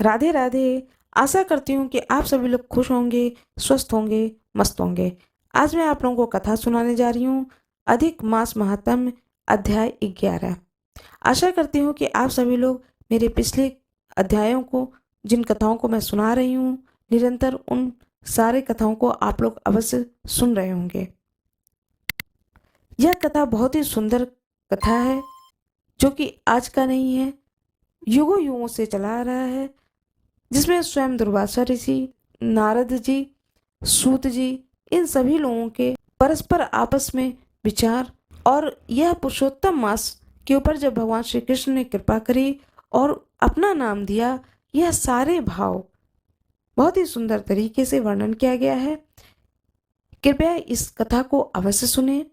राधे राधे। आशा करती हूँ कि आप सभी लोग खुश होंगे, स्वस्थ होंगे, मस्त होंगे। आज मैं आप लोगों को कथा सुनाने जा रही हूँ। अधिक मास महात्म्य अध्याय 11। आशा करती हूँ कि आप सभी लोग मेरे पिछले अध्यायों को, जिन कथाओं को मैं सुना रही हूँ, निरंतर उन सारे कथाओं को आप लोग अवश्य सुन रहे होंगे। यह कथा बहुत ही सुंदर कथा है, जो कि आज का नहीं है, युगों युगों से चला आ रहा है, जिसमें स्वयं दुर्वासा ऋषि, नारद जी, सूत जी, इन सभी लोगों के परस्पर आपस में विचार, और यह पुरुषोत्तम मास के ऊपर जब भगवान श्री कृष्ण ने कृपा करी और अपना नाम दिया, यह सारे भाव बहुत ही सुंदर तरीके से वर्णन किया गया है। कृपया इस कथा को अवश्य सुने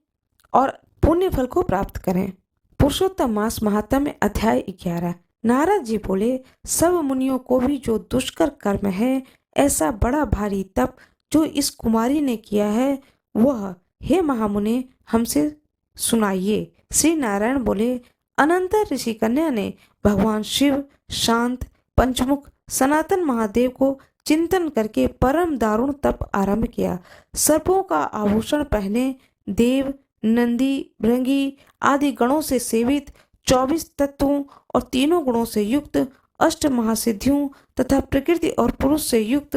और पुण्य फल को प्राप्त करें। पुरुषोत्तम मास महात्म्य अध्याय 11। नारद जी बोले, सब मुनियों को भी जो दुष्कर कर्म है, ऐसा बड़ा भारी तप जो इस कुमारी ने किया है, वह हे महामुने हमसे सुनाइए। श्री नारायण बोले, अनंतर ऋषि कन्या ने भगवान शिव, शांत, पंचमुख, सनातन महादेव को चिंतन करके परम दारुण तप आरंभ किया। सर्पों का आभूषण पहने देव, नंदी, भृंगी आदि गणों से सेवित, 24 तत्वों और तीनों गुणों से युक्त, अष्ट महासिद्धियों तथा प्रकृति और पुरुष से युक्त,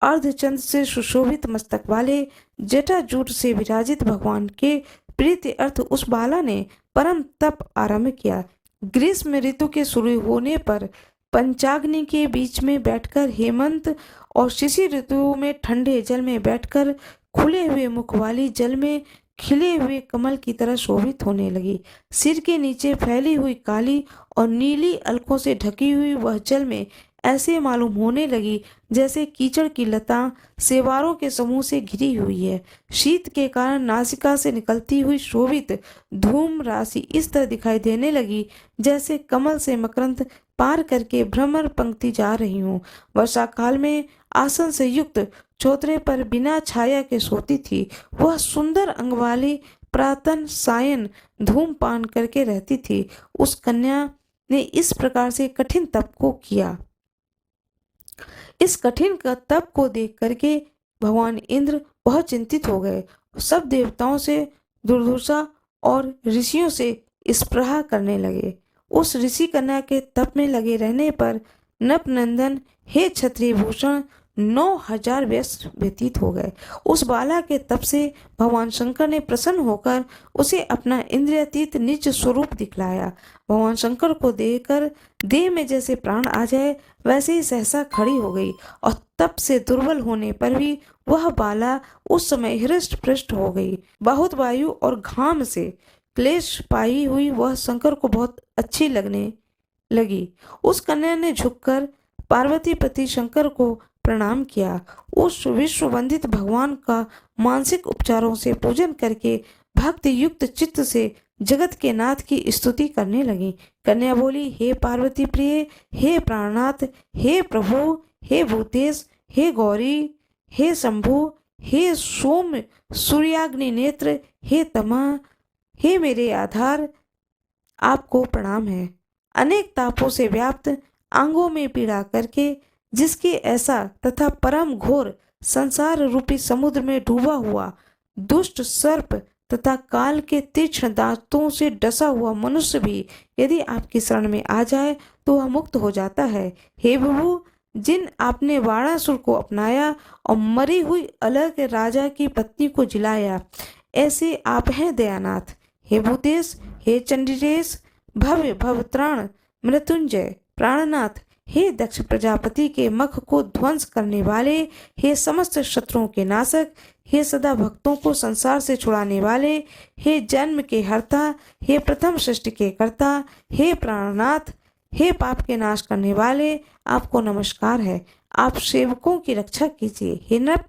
अर्धचंद्र से सुशोभित मस्तक वाले, जटाजूट से विराजित भगवान के प्रीति अर्थ उस बाला ने परम तप आरंभ किया। ग्रीष्म ऋतु के शुरू होने पर पंचाग्नि के बीच में बैठकर, हेमंत और शिशिर ऋतु में ठंडे जल में बैठकर, खुले हुए मुख वाली जल में खिले हुए कमल की तरह शोभित होने लगी। सिर के नीचे फैली हुई काली और नीली अलकों से ढकी हुई वह जल में ऐसे मालूम होने लगी जैसे कीचड़ की लता सेवारों के समूह से घिरी हुई है। शीत के कारण नासिका से निकलती हुई शोभित धूम राशि इस तरह दिखाई देने लगी जैसे कमल से मकरंद पार करके भ्रमर पंक्ति जा रही हूँ। वर्षा काल में आसन से युक्त चौतरे पर बिना छाया के सोती थी। वह सुंदर अंग वाली प्रातन सायन धूमपान करके रहती थी। उस कन्या ने इस प्रकार से कठिन तप को किया। इस कठिन का तप को देख करके भगवान इंद्र बहुत चिंतित हो गए। सब देवताओं से, दुर्दुषा और ऋषियों से स्पृहा करने लगे। उस ऋषि कन्या के तप में लगे रहने पर नपनंदन, हे क्षत्रिय भूषण, 9000 वर्ष व्यतीत हो गए। उस बाला के तप से भगवान शंकर ने प्रसन्न होकर उसे अपना इंद्रियातीत निज स्वरूप दिखलाया। भगवान शंकर को देखकर देह में जैसे प्राण आ जाए वैसे ही सहसा खड़ी हो गई, और तप से दुर्बल होने पर भी वह बाला उस समय हृष्ट पृष्ट हो गई। बहुत वायु और घाम से क्लेश पाई हुई वह शंकर को बहुत अच्छी लगने लगी। उस कन्या ने झुककर पार्वती पति शंकर को प्रणाम किया। उस विश्व वंदित भगवान का मानसिक उपचारों से पूजन करके भक्ति युक्त चित्त से जगत के नाथ की स्तुति करने लगी। कन्या बोली, हे पार्वती प्रिय, हे प्राणनाथ, हे प्रभु, हे भूतेश, हे गौरी, हे शंभु, हे सोम सूर्याग्नि नेत्र, हे तमा, हे मेरे आधार, आपको प्रणाम है। अनेक तापों से व्याप्त, आंगों में पीड़ा करके, जिसके ऐसा तथा परम घोर संसार रूपी समुद्र में डूबा हुआ दुष्ट सर्प तथा काल के तीक्ष्ण दांतों से डसा हुआ मनुष्य भी यदि आपकी शरण में आ जाए तो वह मुक्त हो जाता है। हे प्रभु, जिन आपने वाणासुर को अपनाया और मरी हुई अलग राजा की पत्नी को जिलाया, ऐसे आप हैं दयानाथ। हे भूतेश, हे चंडीरेश, भव्य भवत्राण, मृत्युंजय, प्राणनाथ, हे दक्ष प्रजापति के मख को ध्वंस करने वाले, हे समस्त शत्रुओं के नाशक, हे सदा भक्तों को संसार से छुड़ाने वाले, हे जन्म के हर्ता, हे प्रथम सृष्टि के कर्ता, हे प्राणनाथ, हे पाप के नाश करने वाले, आपको नमस्कार है। आप सेवकों की रक्षा कीजिए। हे नृप,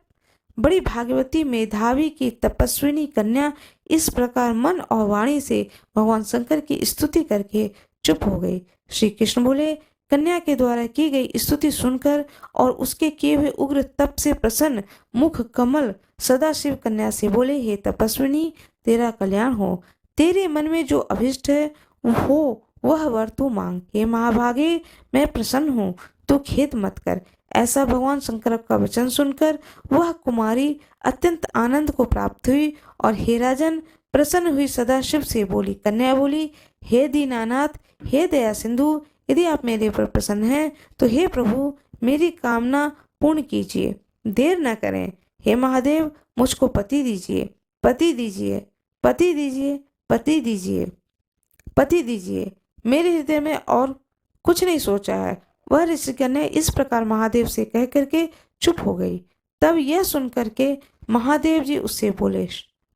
बड़ी भागवती मेधावी की तपस्विनी कन्या इस प्रकार मन और वाणी से भगवान शंकर की स्तुति करके चुप हो गई। श्री कृष्ण बोले, कन्या के द्वारा की गई स्तुति सुनकर और उसके किए हुए उग्र तप से प्रसन्न मुख कमल सदाशिव कन्या से बोले, हे तपस्विनी, तेरा कल्याण हो। तेरे मन में जो अभिष्ट है हो वह वर तू मांग। हे महाभागे, मैं प्रसन्न हूँ। तो खेद मत कर। ऐसा भगवान शंकर का वचन सुनकर वह कुमारी अत्यंत आनंद को प्राप्त हुई और हे राजन प्रसन्न हुई सदाशिव से बोली। कन्या बोली, हे दीनानाथ, हे दया सिंधु, यदि आप मेरे पर प्रसन्न हैं तो हे प्रभु मेरी कामना पूर्ण कीजिए, देर न करें। हे महादेव मुझको पति दीजिए, पति दीजिए, पति दीजिए, पति दीजिए, पति दीजिए। मेरे हृदय में और कुछ नहीं सोचा है। वह ऋषिकन्या इस प्रकार महादेव से कह करके चुप हो गई। तब यह सुन करके महादेव जी उससे बोले,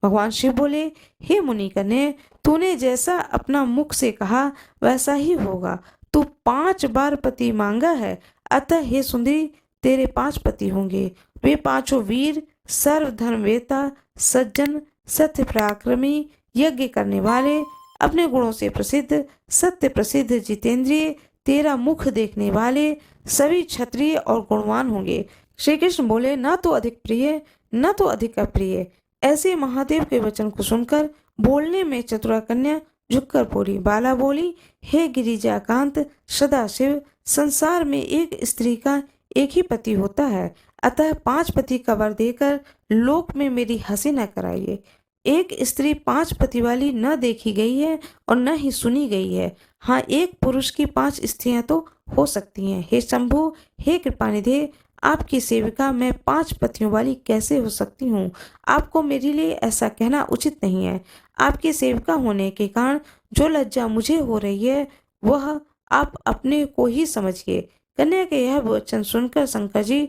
भगवान शिव बोले, हे मुनि कन्या, तूने जैसा अपना मुख से कहा वैसा ही होगा। तू 5 बार पति मांगा है, अतः हे सुंदरी तेरे 5 पति होंगे। वे 5 वीर, सर्वधर्मवेता, सज्जन, सत्य पराक्रमी, यज्ञ करने वाले, अपने गुणों से प्रसिद्ध, सत्य प्रसिद्ध, जितेंद्रिय, तेरा मुख देखने वाले, सभी क्षत्रिय और गुणवान होंगे। श्री कृष्ण बोले, न तो अधिक प्रिय न तो अधिक अप्रिय। ऐसे महादेव के वचन को सुनकर बोलने में चतुरा कन्या झुककर बोली। बाला बोली, हे गिरिजाकांत सदाशिव, संसार में एक स्त्री का एक ही पति होता है, अतः 5 पति का वर देकर लोक में मेरी हंसी न कराइए। एक स्त्री 5 पति वाली न देखी गई है और न ही सुनी गई है। हाँ, एक पुरुष की 5 स्त्रियां तो हो सकती हैं। हे शंभु, हे कृपानिधे, आपकी सेविका मैं 5 पतियों वाली कैसे हो सकती हूँ? आपको मेरे लिए ऐसा कहना उचित नहीं है। आपकी सेविका होने के कारण जो लज्जा मुझे हो रही है वह आप अपने को ही समझिए। कन्या के यह वचन सुनकर शंकर जी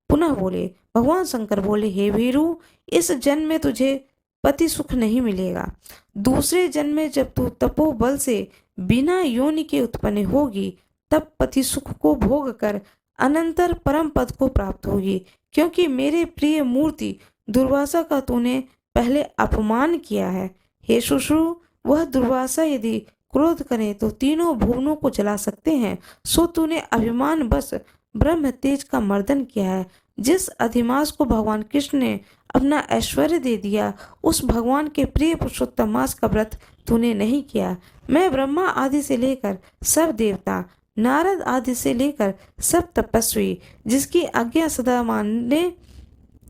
पुनः बोले। भगवान शंकर बोले, हे वीरू, इस जन्म में तुझे पति सुख नहीं मिलेगा। दूसरे जन्म में जब तू तपोबल से बिना योनि के उत्पन्न होगी तब पति सुख को भोग कर अनंतर परम पद को प्राप्त होगी। क्योंकि मेरे प्रिय मूर्ति दुर्वासा का तूने पहले अपमान किया है। हे शुश्रु, वह दुर्वासा यदि क्रोध करें तो तीनों भुवनों को जला सकते हैं। सो तूने अभिमान बस ब्रह्म तेज का मर्दन किया है। जिस अधिमास को भगवान कृष्ण ने अपना ऐश्वर्य दे दिया, उस भगवान के प्रिय पुरुषोत्तम मास का व्रत तूने नहीं किया। मैं ब्रह्मा आदि से लेकर सब देवता, नारद आदि से लेकर सब तपस्वी जिसकी आज्ञा सदा मानने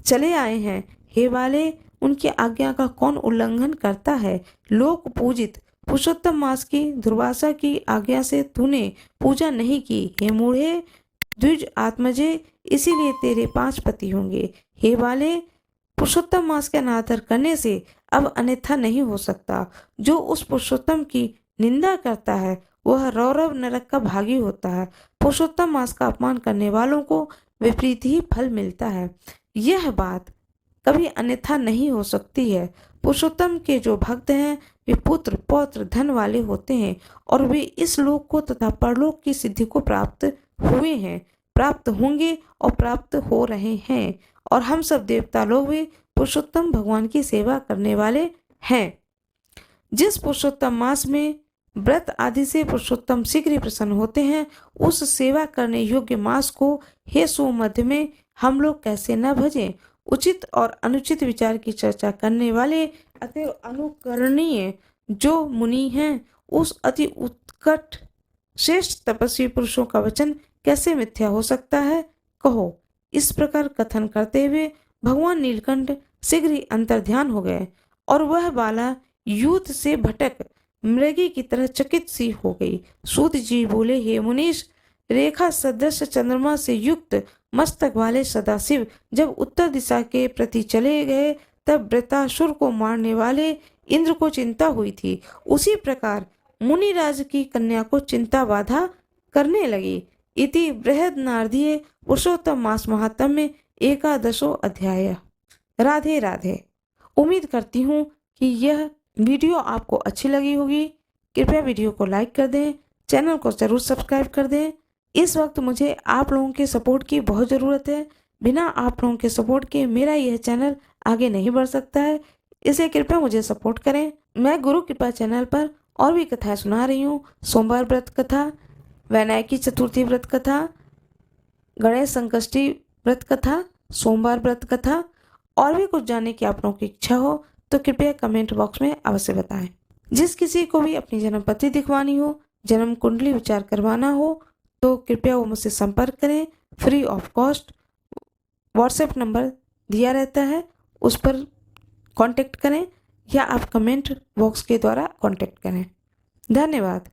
चले आए हैं, हे वाले, उनकी आज्ञा का कौन उल्लंघन करता है? लोक पूजित पुरुषोत्तम मास की दुर्वासा की आज्ञा से तूने पूजा नहीं की। हे मूढ़े, द्विज आत्मजे, इसीलिए तेरे 5 पति होंगे। हे वाले, पुरुषोत्तम मास का अनादर करने से अब अन्यथा नहीं हो सकता। जो उस पुरुषोत्तम की निंदा करता है वह रौरव नरक का भागी होता है। पुरुषोत्तम मास का अपमान करने वालों को विपरीत ही फल मिलता है। यह बात कभी अन्यथा नहीं हो सकती है। पुरुषोत्तम के जो भक्त हैं वे पुत्र, पौत्र, धन वाले होते हैं और वे इस लोक को तथा परलोक की सिद्धि को प्राप्त हुए हैं, प्राप्त होंगे और प्राप्त हो रहे हैं। और हम सब देवता लोग भी पुरुषोत्तम भगवान की सेवा करने वाले हैं। जिस पुरुषोत्तम मास में व्रत आदि से पुरुषोत्तम शीघ्र ही प्रसन्न होते हैं, उस सेवा करने योग्य मास को हे सुमध्य में हम लोग कैसे न भजें? उचित और अनुचित विचार की चर्चा करने वाले अतएव अनुकरणीय जो मुनि हैं, उस अति उत्कट श्रेष्ठ तपस्वी पुरुषों का वचन कैसे मिथ्या हो सकता है? कहो। इस प्रकार कथन करते हुए भगवान नीलकंठ शीघ्र ही अंतर्ध्यान हो गए और वह बाला यूथ से भटक मृगी की तरह चकित सी हो गई। सूत जी बोले, हे मुनीश, रेखा सदृश चंद्रमा से युक्त मस्तक वाले सदाशिव जब उत्तर दिशा के प्रति चले गए तब वृतासुर को मारने वाले इंद्र को चिंता हुई थी। उसी प्रकार मुनिराज की कन्या को चिंता बाधा करने लगी। इति बृहद नारदीय पुरुषोत्तम मास महात्म्य 11वां अध्याय। राधे राधे। उम्मीद करती हूँ कि यह वीडियो आपको अच्छी लगी होगी। कृपया वीडियो को लाइक कर दें, चैनल को जरूर सब्सक्राइब कर दें। इस वक्त मुझे आप लोगों के सपोर्ट की बहुत ज़रूरत है। बिना आप लोगों के सपोर्ट के मेरा यह चैनल आगे नहीं बढ़ सकता है, इसे कृपया मुझे सपोर्ट करें। मैं गुरु कृपा चैनल पर और भी कथाएं सुना रही हूँ। सोमवार व्रत कथा, वैनायकी चतुर्थी व्रत कथा, गणेश संकष्टी व्रत कथा, सोमवार व्रत कथा और भी कुछ जानने की आप लोगों की इच्छा हो तो कृपया कमेंट बॉक्स में अवश्य बताएं। जिस किसी को भी अपनी जन्म पत्री दिखवानी हो, जन्म कुंडली विचार करवाना हो तो कृपया वो मुझसे संपर्क करें। Free of cost WhatsApp number दिया रहता है, उस पर कांटेक्ट करें या आप कमेंट बॉक्स के द्वारा कांटेक्ट करें। धन्यवाद।